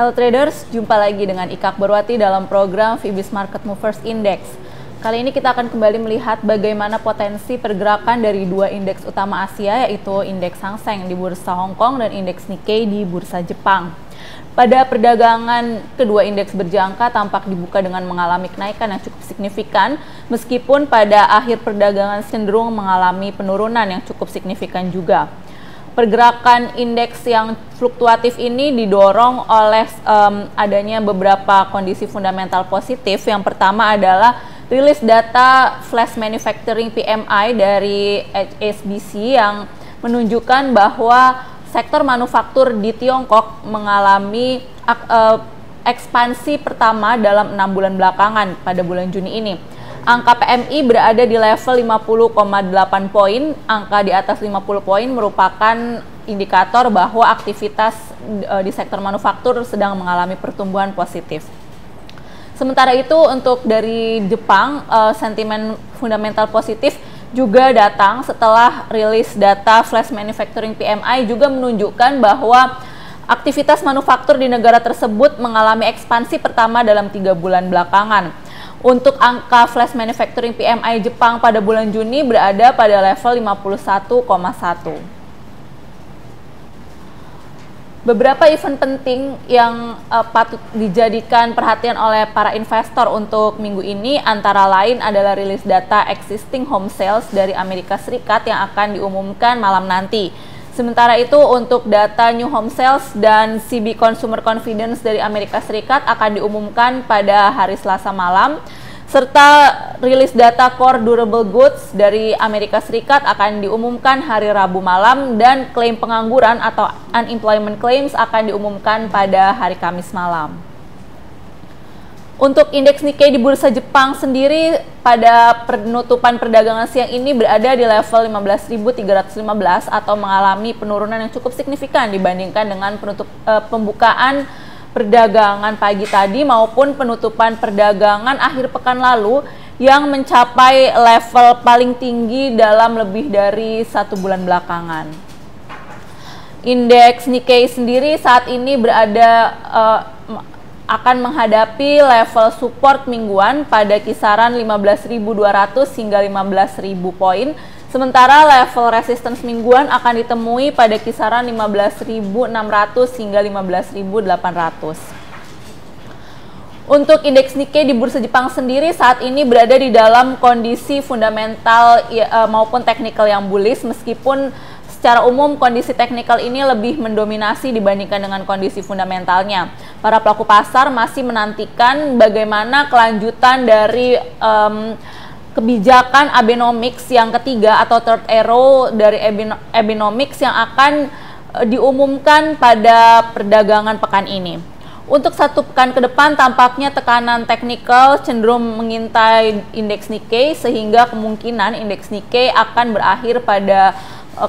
Hello traders, jumpa lagi dengan Ika Akbarwati dalam program Fibis Market Movers Index. Kali ini kita akan kembali melihat bagaimana potensi pergerakan dari dua indeks utama Asia, yaitu indeks Hang Seng di Bursa Hong Kong dan indeks Nikkei di Bursa Jepang. Pada perdagangan, kedua indeks berjangka tampak dibuka dengan mengalami kenaikan yang cukup signifikan, meskipun pada akhir perdagangan cenderung mengalami penurunan yang cukup signifikan juga. Pergerakan indeks yang fluktuatif ini didorong oleh adanya beberapa kondisi fundamental positif. Yang pertama adalah rilis data flash manufacturing PMI dari HSBC yang menunjukkan bahwa sektor manufaktur di Tiongkok mengalami ekspansi pertama dalam 6 bulan belakangan pada bulan Juni ini. Angka PMI berada di level 50,8 poin. Angka di atas 50 poin merupakan indikator bahwa aktivitas di sektor manufaktur sedang mengalami pertumbuhan positif. Sementara itu untuk dari Jepang, sentimen fundamental positif juga datang setelah rilis data flash manufacturing PMI juga menunjukkan bahwa aktivitas manufaktur di negara tersebut mengalami ekspansi pertama dalam 3 bulan belakangan. Untuk angka flash manufacturing PMI Jepang pada bulan Juni berada pada level 51,1. Beberapa event penting yang patut dijadikan perhatian oleh para investor untuk minggu ini antara lain adalah rilis data existing home sales dari Amerika Serikat yang akan diumumkan malam nanti. Sementara itu untuk data new home sales dan CB Consumer Confidence dari Amerika Serikat akan diumumkan pada hari Selasa malam, serta rilis data core durable goods dari Amerika Serikat akan diumumkan hari Rabu malam, dan klaim pengangguran atau unemployment claims akan diumumkan pada hari Kamis malam. Untuk indeks Nikkei di Bursa Jepang sendiri pada penutupan perdagangan siang ini berada di level 15.315 atau mengalami penurunan yang cukup signifikan dibandingkan dengan pembukaan perdagangan pagi tadi maupun penutupan perdagangan akhir pekan lalu yang mencapai level paling tinggi dalam lebih dari 1 bulan belakangan. Indeks Nikkei sendiri saat ini akan menghadapi level support mingguan pada kisaran 15.200 hingga 15.000 poin, sementara level resistance mingguan akan ditemui pada kisaran 15.600 hingga 15.800. Untuk indeks Nikkei di Bursa Jepang sendiri saat ini berada di dalam kondisi fundamental maupun teknikal yang bullish, meskipun secara umum kondisi teknikal ini lebih mendominasi dibandingkan dengan kondisi fundamentalnya. Para pelaku pasar masih menantikan bagaimana kelanjutan dari kebijakan Abenomics yang ketiga atau third arrow dari Abenomics yang akan diumumkan pada perdagangan pekan ini. Untuk 1 pekan ke depan tampaknya tekanan teknikal cenderung mengintai indeks Nikkei, sehingga kemungkinan indeks Nikkei akan berakhir pada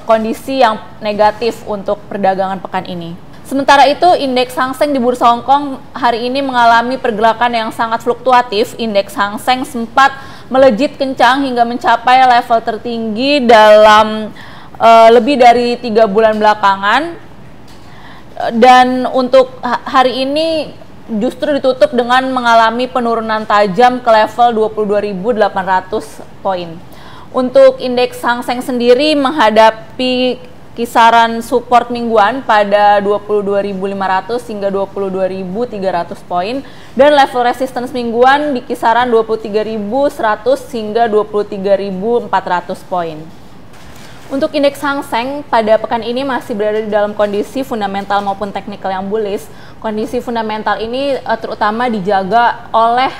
kondisi yang negatif untuk perdagangan pekan ini. Sementara itu, indeks Hang Seng di Bursa Hong Kong hari ini mengalami pergerakan yang sangat fluktuatif. Indeks Hang Seng sempat melejit kencang hingga mencapai level tertinggi dalam lebih dari 3 bulan belakangan. Dan untuk hari ini justru ditutup dengan mengalami penurunan tajam ke level 22.800 poin. Untuk indeks Hang Seng sendiri menghadapi kisaran support mingguan pada 22.500 hingga 22.300 poin, dan level resistance mingguan di kisaran 23.100 hingga 23.400 poin. Untuk indeks Hang Seng pada pekan ini masih berada di dalam kondisi fundamental maupun teknikal yang bullish. Kondisi fundamental ini terutama dijaga oleh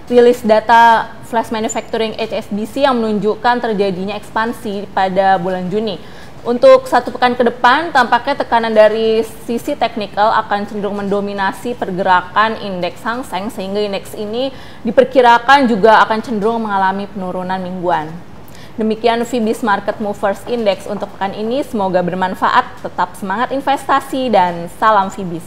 rilis data flash manufacturing HSBC yang menunjukkan terjadinya ekspansi pada bulan Juni. Untuk 1 pekan ke depan, tampaknya tekanan dari sisi teknikal akan cenderung mendominasi pergerakan indeks Hang Seng, sehingga indeks ini diperkirakan juga akan cenderung mengalami penurunan mingguan. Demikian Fibis Market Movers Index untuk pekan ini, semoga bermanfaat, tetap semangat investasi, dan salam Fibis.